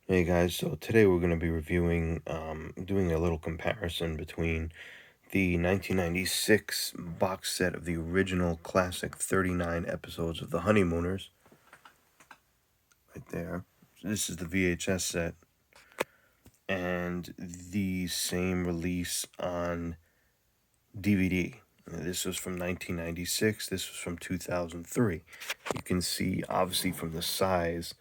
Hey guys, so today we're going to be reviewing, doing a little comparison between the 1996 box set of the original classic 39 episodes of The Honeymooners, right there. This is the VHS set, and the same release on DVD. This was from 1996, this was from 2003. You can see, obviously, from the size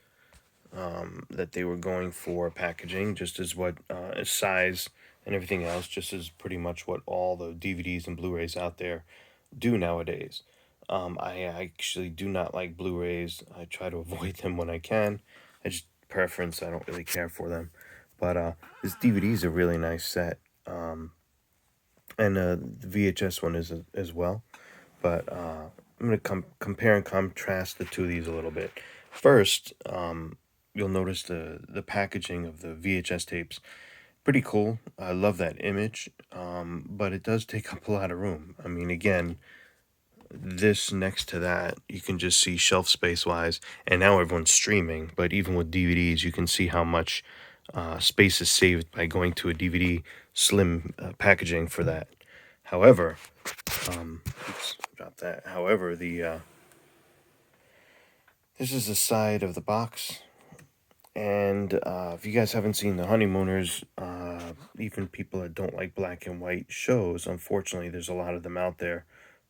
that they were going for packaging, just as what size and everything else, just as pretty much what all the DVDs and Blu-rays out there do nowadays. I actually do not like Blu-rays. I try to avoid them when I can. I just preference. I don't really care for them. But this DVD is a really nice set, and the VHS one is as well. But I'm gonna compare and contrast the two of these a little bit. First, you'll notice the packaging of the VHS tapes. Pretty cool. I love that image, but it does take up a lot of room. I mean, again, this next to that, you can just see shelf space wise, and now everyone's streaming. But even with DVDs, you can see how much space is saved by going to a DVD slim packaging for that. However, oops, drop that. However, the this is the side of the box. And if you guys haven't seen The Honeymooners, even people that don't like black and white shows, unfortunately, there's a lot of them out there.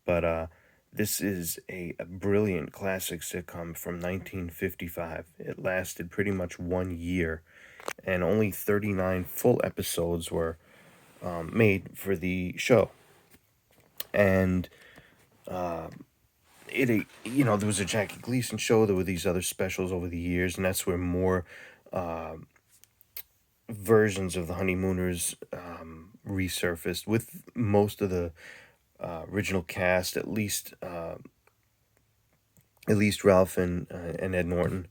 But this is a brilliant classic sitcom from 1955. It lasted pretty much 1 year, and only 39 full episodes were made for the show. And there was a Jackie Gleason show. There were these other specials over the years, and that's where more versions of the Honeymooners resurfaced with most of the original cast, at least Ralph and Ed Norton.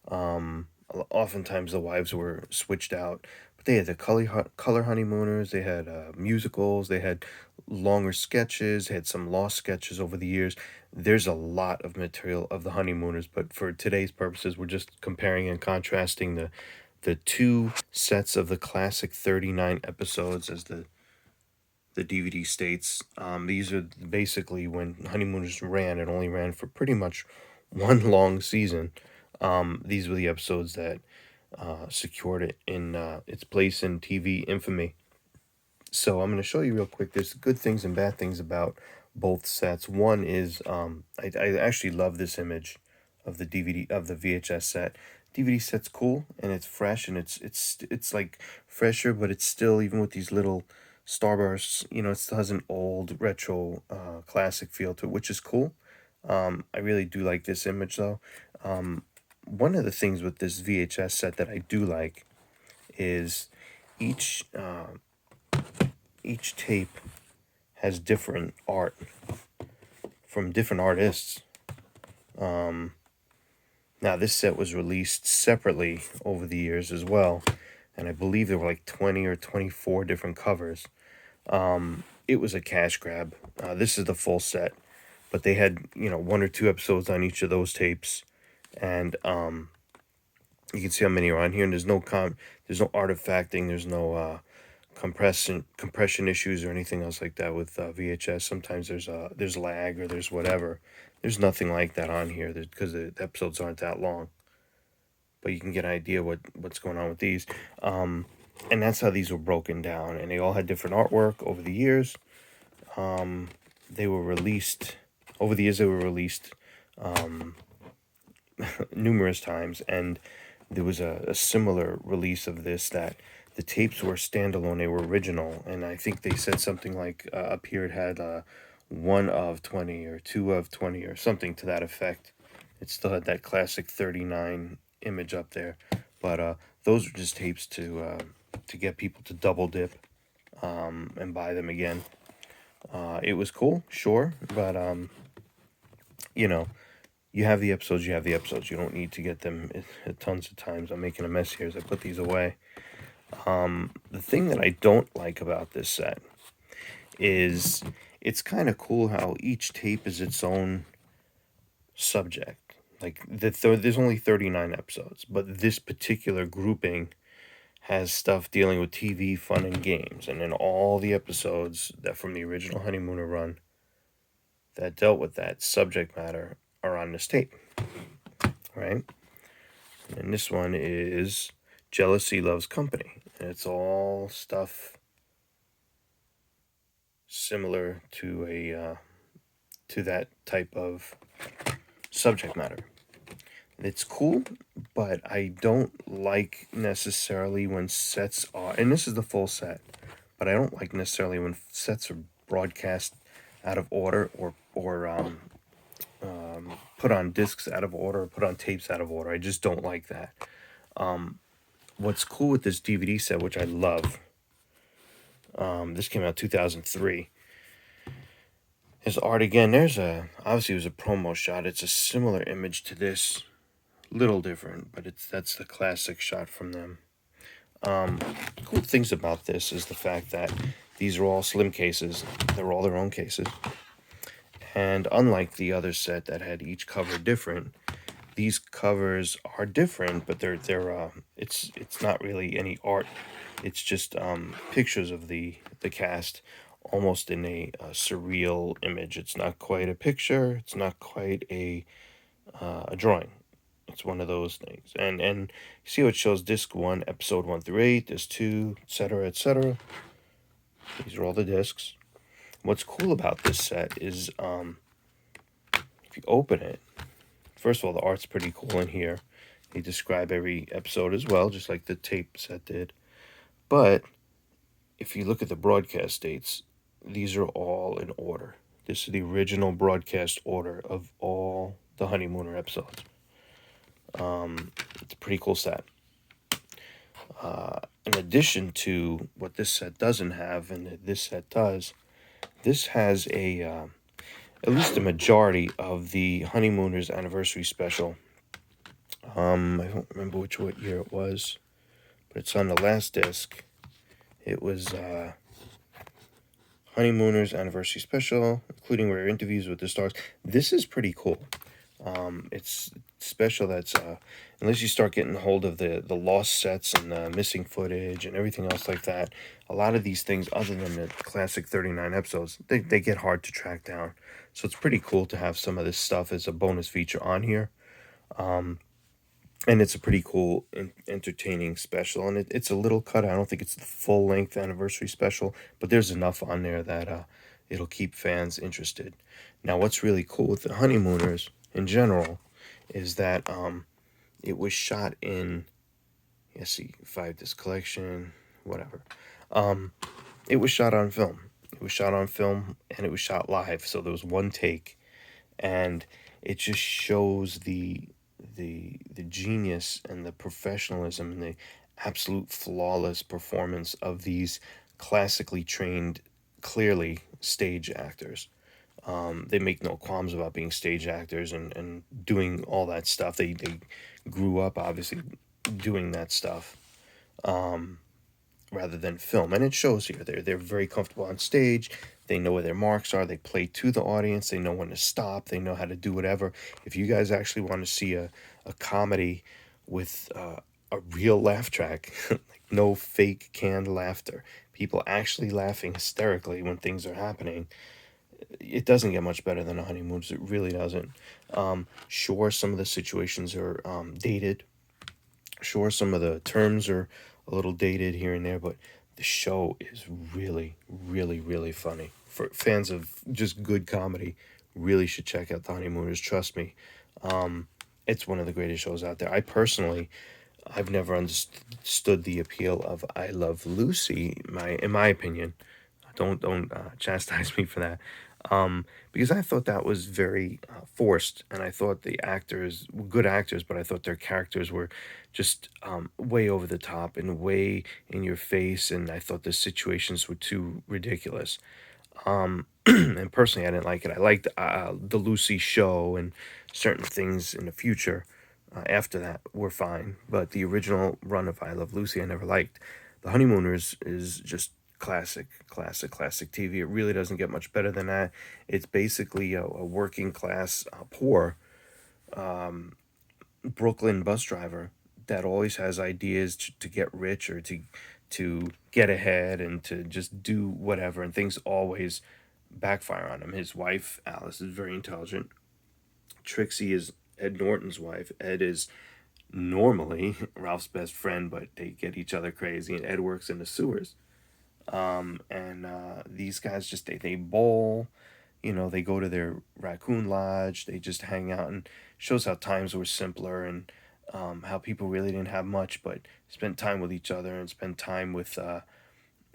Oftentimes the wives were switched out, but they had the color honeymooners. They had musicals. They had longer sketches. They had some lost sketches over the years. There's a lot of material of the honeymooners, but for today's purposes, we're just comparing and contrasting the two sets of the classic 39 episodes as the DVD states. These are basically when Honeymooners ran. It only ran for pretty much one long season. These were the episodes that secured it in its place in TV infamy. So I'm going to show you real quick. There's good things and bad things about both sets. One is I actually love this image of the DVD of the VHS set. DVD set's cool and it's fresh and it's like fresher, but it's still, even with these little starbursts, it still has an old retro classic feel to it, which is cool. I really do like this image though. One of the things with this VHS set that I do like is each each tape has different art from different artists. Now this set was released separately over the years as well, and I believe there were like 20 or 24 different covers. It was a cash grab. This is the full set, but they had one or two episodes on each of those tapes, and you can see how many are on here. And there's no artifacting, there's no compression issues or anything else like that with VHS. Sometimes there's lag or there's whatever. There's nothing like that on here because the episodes aren't that long. But you can get an idea what's going on with these. And that's how these were broken down, and they all had different artwork over the years. They were released over the years. They were released numerous times, and there was a similar release of this that the tapes were standalone. They were original, and I think they said something like up here it had 1 of 20 or 2 of 20 or something to that effect. It still had that classic 39 image up there, but those were just tapes to get people to double dip and buy them again. It was cool, sure, but you have the episodes. You have the episodes. You don't need to get them tons of times. I'm making a mess here as I put these away. The thing that I don't like about this set is it's kind of cool how each tape is its own subject. There's only 39 episodes, but this particular grouping has stuff dealing with TV, fun, and games. And in all the episodes that from the original Honeymooner run that dealt with that subject matter are on this tape, right? And this one is Jealousy Loves Company. And it's all stuff similar to that type of subject matter. It's cool, but I don't like necessarily when sets are, and this is the full set, but I don't like necessarily when sets are broadcast out of order or put on discs out of order or put on tapes out of order. I just don't like that. What's cool with this DVD set, which I love, this came out 2003, is art again. Obviously it was a promo shot. It's a similar image to this, little different, but that's the classic shot from them. Cool things about this is the fact that these are all slim cases. They're all their own cases. And unlike the other set that had each cover different, these covers are different, but it's not really any art. It's just pictures of the cast, almost in a surreal image. It's not quite a picture. It's not quite a drawing. It's one of those things. And you see how it shows disc 1, episode 1 through 8, disc 2, etc., etc. These are all the discs. What's cool about this set is if you open it, first of all, the art's pretty cool in here. They describe every episode as well, just like the tape set did. But if you look at the broadcast dates, these are all in order. This is the original broadcast order of all the Honeymooner episodes. It's a pretty cool set. In addition to what this set doesn't have, and this set does, this has at least a majority of the Honeymooners anniversary special. I don't remember what year it was, but it's on the last disc. It was Honeymooners anniversary special, including rare interviews with the stars. This is pretty cool. It's special. That's unless you start getting hold of the lost sets and the missing footage and everything else like that, a lot of these things, other than the classic 39 episodes, they get hard to track down. So it's pretty cool to have some of this stuff as a bonus feature on here. And it's a pretty cool, entertaining special. And it's a little cut. I don't think it's the full-length anniversary special, but there's enough on there that it'll keep fans interested. Now, what's really cool with the Honeymooners in general is that it was shot in, let's see, 5-disc collection, whatever. It was shot on film. It was shot on film, and it was shot live. So there was one take, and it just shows the genius and the professionalism and the absolute flawless performance of these classically trained, clearly stage actors. They make no qualms about being stage actors and doing all that stuff. They grew up, obviously, doing that stuff rather than film. And it shows here. They're very comfortable on stage. They know where their marks are. They play to the audience. They know when to stop. They know how to do whatever. If you guys actually want to see a comedy with a real laugh track, like no fake canned laughter, people actually laughing hysterically when things are happening, it doesn't get much better than a Honeymooners. It really doesn't. Sure, some of the situations are dated. Sure, some of the terms are a little dated here and there, but the show is really, really, really funny. For fans of just good comedy, really should check out the Honeymooners. Trust me, it's one of the greatest shows out there. I've never understood the appeal of I Love Lucy. In my opinion, don't chastise me for that. Because I thought that was very forced, and I thought the actors were good actors, but I thought their characters were just way over the top and way in your face, and I thought the situations were too ridiculous. And personally, I didn't like it. I liked the Lucy show, and certain things in the future after that were fine, but the original run of I Love Lucy I never liked. The Honeymooners is just classic TV. It really doesn't get much better than that. It's basically a working class poor Brooklyn bus driver that always has ideas to get rich or to get ahead and to just do whatever, and things always backfire on him. His wife Alice is very intelligent. Trixie is Ed Norton's wife. Ed is normally Ralph's best friend, but they get each other crazy, and Ed works in the sewers. And these guys just they bowl, they go to their raccoon lodge, they just hang out, and shows how times were simpler, and how people really didn't have much but spent time with each other and spent time with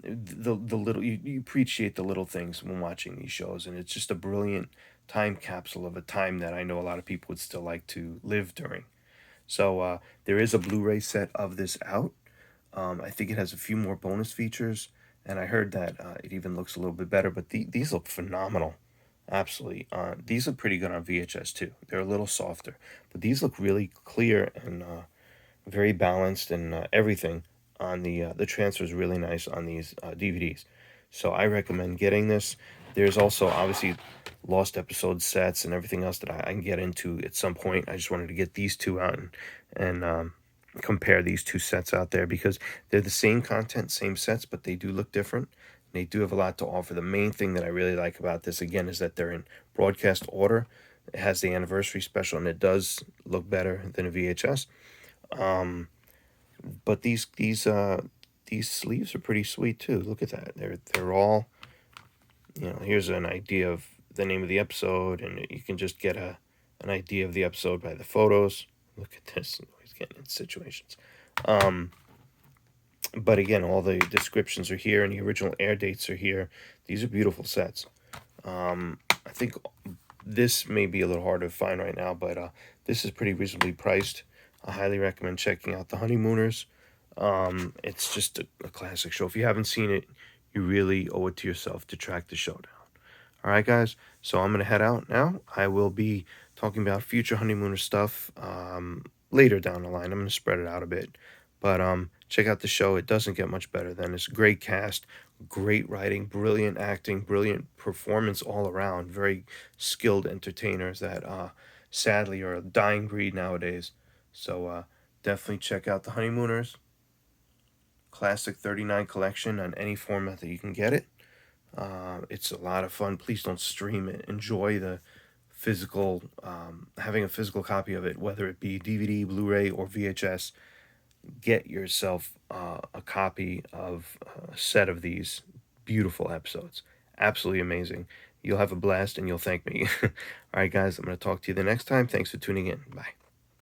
the little, you appreciate the little things when watching these shows, and it's just a brilliant time capsule of a time that I know a lot of people would still like to live during. So there is a Blu-ray set of this out. I think it has a few more bonus features, and I heard that it even looks a little bit better. But these look phenomenal, absolutely. These look pretty good on VHS too. They're a little softer, but these look really clear and very balanced, and everything on the transfer is really nice on these DVDs. So I recommend getting this. There's also obviously lost episode sets and everything else that I can get into at some point. I just wanted to get these two out and compare these two sets out there because they're the same content, same sets, but they do look different. They do have a lot to offer. The main thing that I really like about this, again, is that they're in broadcast order. It has the anniversary special, and it does look better than a VHS. But these sleeves are pretty sweet too. Look at that. They're all, here's an idea of the name of the episode, and you can just get an idea of the episode by the photos. Look at this. He's getting in situations. But again, all the descriptions are here, and the original air dates are here. These are beautiful sets. I think this may be a little hard to find right now, but this is pretty reasonably priced. I highly recommend checking out The Honeymooners. It's just a classic show. If you haven't seen it, you really owe it to yourself to track the show down. All right, guys. So I'm going to head out now. I will be talking about future Honeymooner stuff later down the line. I'm going to spread it out a bit. But check out the show. It doesn't get much better than this. Great cast, great writing, brilliant acting, brilliant performance all around. Very skilled entertainers that sadly are a dying breed nowadays. So definitely check out The Honeymooners. Classic 39 collection on any format that you can get it. It's a lot of fun. Please don't stream it. Enjoy the physical, having a physical copy of it, whether it be DVD, Blu-ray, or VHS. Get yourself a copy of a set of these beautiful episodes. Absolutely amazing. You'll have a blast and you'll thank me. All right, guys, I'm going to talk to you the next time. Thanks for tuning in. Bye.